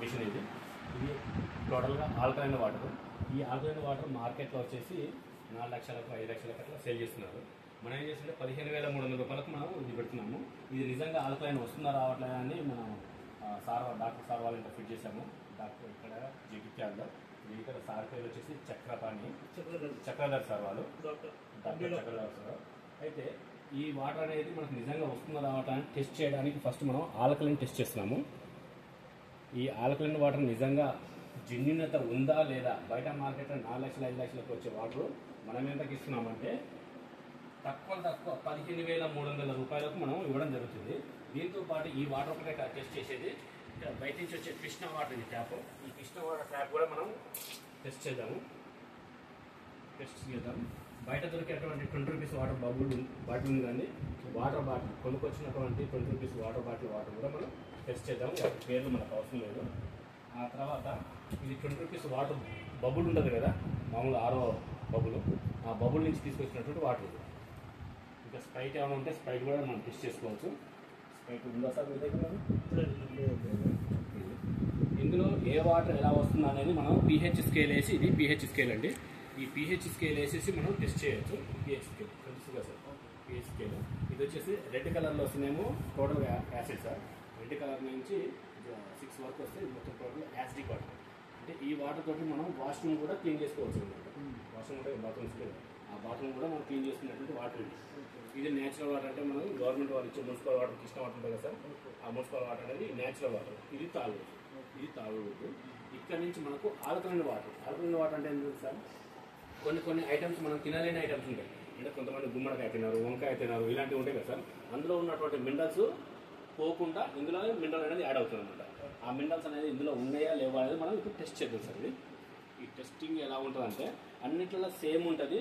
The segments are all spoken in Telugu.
మిషన్ ఇది టోటల్గా ఆల్కలైన్ వాటర్. ఈ ఆల్కలైన్ వాటర్ మార్కెట్లో వచ్చేసి 4 లక్షలకు 5 లక్షలకు అట్లా సేల్ చేస్తున్నారు. మనం ఏం చేస్తుంటే 15,300 రూపాయలకు మనం ఇది పెడుతున్నాము. ఇది నిజంగా ఆల్కలైన్ వస్తుందా రావట్లేదా అని మనం డాక్టర్ సార్ వాళ్ళ ఇంట్లో ఫిట్ చేసాము. డాక్టర్ ఇక్కడ జగిత్యాలలో. ఇక్కడ సార్ పేరు వచ్చేసి చక్రధర్ సార్ వాళ్ళు, డాక్టర్ చక్రధర్ సార్. అయితే ఈ వాటర్ అనేది మనకు నిజంగా వస్తుందా రావటానికి టెస్ట్ చేయడానికి ఫస్ట్ మనం ఆల్కలైన్ టెస్ట్ చేస్తున్నాము. ఈ ఆల్కలైన్ వాటర్ నిజంగా జెన్యూనత ఉందా లేదా, బయట మార్కెట్లో 4 లక్షలు 5 లక్షలకు వచ్చే వాటర్ మనం ఎంతకి ఇస్తున్నామంటే తక్కువ 15,300 రూపాయలకు మనం ఇవ్వడం జరుగుతుంది. దీంతో పాటు ఈ వాటర్ ఒకటే టెస్ట్ చేసేది ఇక్కడ బయట నుంచి వచ్చే కృష్ణ వాటర్ ఇది ట్యాప్. ఈ కృష్ణ వాటర్ ట్యాప్ కూడా మనం టెస్ట్ చేద్దాం. బయట దొరికేటువంటి 20 రూపీస్ వాటర్ బాటిల్ ఉంది కానీ వాటర్ బాటిల్ కొనుక్కొచ్చినటువంటి 20 రూపీస్ వాటర్ బాటిల్ కూడా మనం టెస్ట్ చేద్దాం. వాటి పేర్లు మనకు అవసరం లేదు. ఆ తర్వాత ఇది 20 రూపీస్ వాటర్ బబుల్ ఉంటుంది కదా, మామూలు ఆరో బబుల్, ఆ బబుల్ నుంచి తీసుకొచ్చినటువంటి వాటర్ ఇది. ఇంకా స్ప్రైట్ ఏమైనా ఉంటే స్ప్రైట్ కూడా మనం టెస్ట్ చేసుకోవచ్చు. స్ప్రైట్ ఉందా సార్ మీ దగ్గర? ఇందులో ఏ వాటర్ ఎలా వస్తుంది అనేది మనం pH స్కేల్ వేసి, ఇది pH స్కేల్ అండి, ఈ pH స్కేల్ వేసేసి మనం టెస్ట్ చేయొచ్చు. pH స్కేల్ తెలుసుగా సార్, pH స్కేల్ ఇది వచ్చేసి రెడ్ కలర్లో వస్తుందేమో total acid sir. Red colour నుంచి 6 వరకు వస్తే ఇది మొత్తం టోటల్ యాసిడిక్ వాటర్. అంటే ఈ వాటర్ తోటి మనం వాష్రూమ్ కూడా క్లీన్ చేసుకోవచ్చు అనమాట. వాష్రూమ్ అంటే బాత్రూమ్స్ ఆ బాత్రూమ్ కూడా మనం క్లీన్ చేసుకున్నటువంటి వాటర్ ఇది. ఇది నేచురల్ వాటర్. అంటే మనం గవర్నమెంట్ వాళ్ళు ఇచ్చే మున్సిపల్ వాటర్ కృష్ణ వాటర్ ఉంటుంది కదా సార్, ఆ మున్సిపల్ వాటర్ అనేది నేచురల్ వాటర్. ఇది తాగుడు. ఇక్కడ నుంచి మనకు ఆల్కలైన్ వాటర్. ఆల్కలైన్ వాటర్ అంటే ఏంటంటే సార్, కొన్ని ఐటమ్స్ మనం తినలేని ఐటమ్స్ ఉంటాయి. అంటే కొంతమంది గుమ్మడికాయ తిన్నారు, వంకాయ తిన్నారు, ఇలాంటివి ఉంటాయి కదా సార్. అందులో ఉన్నటువంటి మినరల్స్ పోకుండా ఇందులో మినరల్ అనేది యాడ్ అవుతుంది అనమాట. ఆ మినరల్స్ అనేది ఇందులో ఉన్నాయా లేవా అనేది మనం ఇప్పుడు టెస్ట్ చేద్దాం సార్. ఇది ఈ టెస్టింగ్ ఎలా ఉంటుందంటే అన్నిట్లలో సేమ్ ఉంటుంది.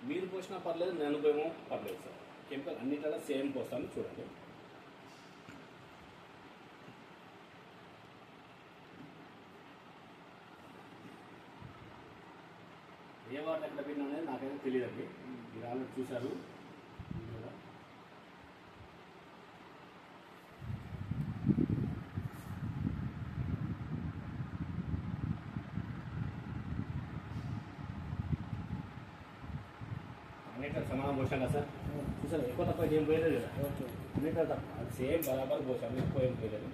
మీరు పోసినా పర్లేదు, నేను పోయేమో పర్లేదు సార్. కెమికల్ అన్నిట్లలో సేమ్ పోస్తాను చూడండి. ఏ వాటర్ ఎక్కడ పెట్టినా అనేది నాకైతే తెలియదండి. మీరు ఆల్రెడీ చూశారు. అన్నిట్లో సమానం పోసాం కదా సార్, చూసారు ఎక్కువ తక్కువ ఏం పోయలేదు కదా, అన్నిట్లో తక్కువ అది సేమ్ బరాబర్ పోసాము, ఎక్కువ ఏం పోయలేదు.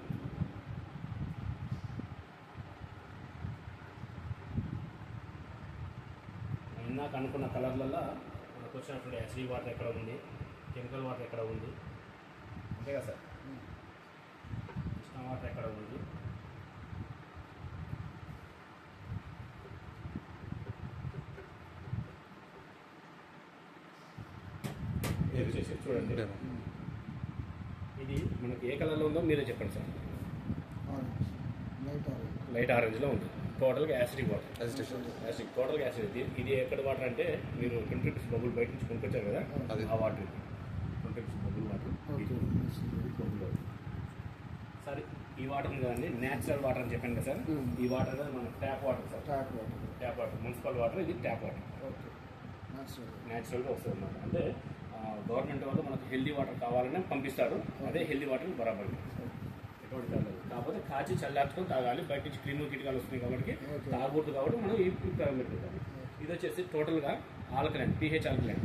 ఇందాక అనుకున్న కలర్లలో మనకు వచ్చినటువంటి యాసిడ్ వాటర్ ఎక్కడ ఉంది, కెమికల్ వాటర్ ఎక్కడ ఉంది, అంతే కదా సార్, కృష్ణ వాటర్ ఎక్కడ ఉంది, చేసి చూడండి. ఇది మనకి ఏ కలర్లో ఉందో మీరే చెప్పండి సార్. లైట్ ఆరెంజ్లో ఉంది. టోటల్గా యాసిడిక్ వాటర్, యాసిడిక్ టోటల్గా యాసిడ్. ఇది ఎక్కడ వాటర్ అంటే మీరు 20 రూపీస్ బబుల్ బయట నుంచి కొనుక్కొచ్చారు కదా, ఆ water 20 rupees bubble water. Sir ఈ వాటర్ ఉంది కదండి, న్యాచురల్ వాటర్ అని చెప్పాను కదా సార్. ఈ వాటర్ అనేది మన tap water sir, tap water municipal water. ఇది ట్యాప్ వాటర్ న్యాచురల్గా వస్తుంది అన్నమాట. అంటే గవర్నమెంట్ వాళ్ళు మనకు హెల్దీ వాటర్ కావాలని పంపిస్తారు. అదే హెల్దీ వాటర్ బరాబర్ ఎటువంటి కాలేదు. కాకపోతే కాచి చల్లార్చుకొని తాగాలి. బయట నుంచి క్రిములు కిటకాలు వస్తున్నాయి కాబట్టి తాగకూడదు. కాబట్టి మనం ఈ పెట్టుకుంటాం. ఇది వచ్చేసి టోటల్గా ఆల్కలైన్, pH ఆల్కలైన్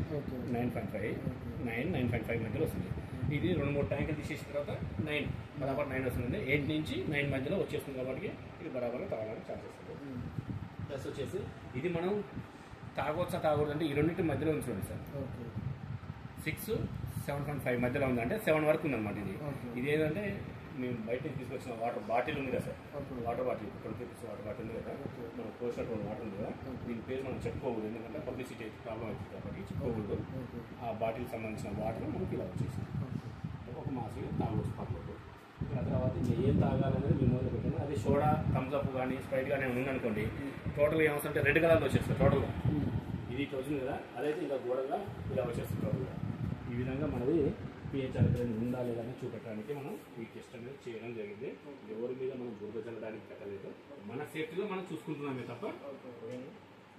9.5 మధ్యలో వస్తుంది. ఇది 2-3 ట్యాంకులు తీసేసిన తర్వాత 9 బరాబర్ 9 వస్తుంది. 8 నుంచి 9 మధ్యలో వచ్చేస్తుంది కాబట్టి ఇది బరాబర్గా తాగడానికి ఛాన్స్ వస్తుంది. ప్లస్ వచ్చేసి ఇది మనం తాగవచ్చా తాగకూడదు అంటే ఈ రెండింటి మధ్యలో ఉంచుకోండి సార్. 6-7.5 మధ్యలో ఉంది, అంటే 7 వరకు ఉందన్నమాట. ఇది ఏంటంటే మేము బయట తీసుకొచ్చిన వాటర్ బాటిల్ ఉంది కదా sir, water bottle 20 rupees water bottle ఉంది కదా, మనం పోసినటువంటి వాటర్ ఉంది కదా, దీని పేరు మనం చెప్పుకోకూడదు. ఎందుకంటే పబ్లిసిటీ ప్రాబ్లం అవుతుంది కాబట్టి చెప్పుకోకూడదు. ఆ బాటిల్ సంబంధించిన వాటర్ మనకి ఇలా వచ్చేసి ఒక మాసిగా తాగవచ్చు పర్లేదు. ఆ తర్వాత ఇంకా ఏం తాగాలనేది మేము మొదలు పెట్టాము. అది సోడా, థమ్స్అప్ కానీ స్ప్రైట్ కానీ ఉందనుకోండి, టోటల్గా ఏమొస్తుంటే రెడ్ కలర్లో వచ్చేస్తుంది టోటల్గా. ఇది ఇట్లా వచ్చింది కదా, అదైతే ఇంకా గోడగా ఇలా వచ్చేస్తుంది టోటల్గా. ఈ విధంగా మనది pH ఆల్కలైన్ ఉందా లేదా అని చూపెట్టడానికి మనం ఈ టెస్ట్ అనేది చేయడం జరిగింది. ఎవరి మీద మనం బురద చల్లడానికి పెట్టలేదు, మన సేఫ్టీలో మనం చూసుకుంటున్నామే తప్ప.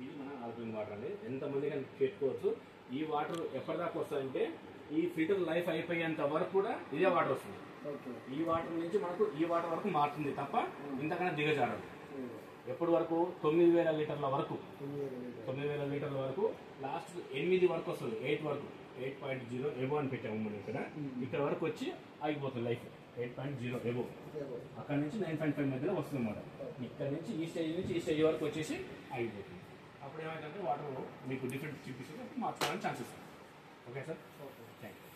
ఇది మన ఆల్కలైన్ వాటర్ అండి. ఎంతమంది కానీ పెట్టుకోవచ్చు. ఈ వాటర్ ఎప్పటిదాకా వస్తుందంటే ఈ ఫిల్టర్ లైఫ్ అయిపోయేంత వరకు కూడా ఇదే వాటర్ వస్తుంది. ఈ వాటర్ నుంచి మనకు ఈ వాటర్ వరకు మారుతుంది తప్ప ఇంతకన్నా దిగజారదు. ఎప్పటి వరకు 9000 లీటర్ల వరకు 9000 లీటర్ల వరకు లాస్ట్ 8 వరకు వస్తుంది. 8 వరకు 8.0 ఎబో అని పెట్టాము మనం ఇక్కడ వరకు వచ్చి ఆగిపోతుంది లైఫ్. 8.0 ఎబో అక్కడ నుంచి 9.5 మధ్యలో వస్తుంది అన్నమాట. ఇక్కడ నుంచి ఈ స్టేజ్ వరకు వచ్చేసి ఆగిపోతుంది. అప్పుడు ఏమైందంటే వాటర్ మీకు డిఫరెంట్ చూపిస్తుంది, మార్చుకోవడానికి chances. Okay sir, thank you.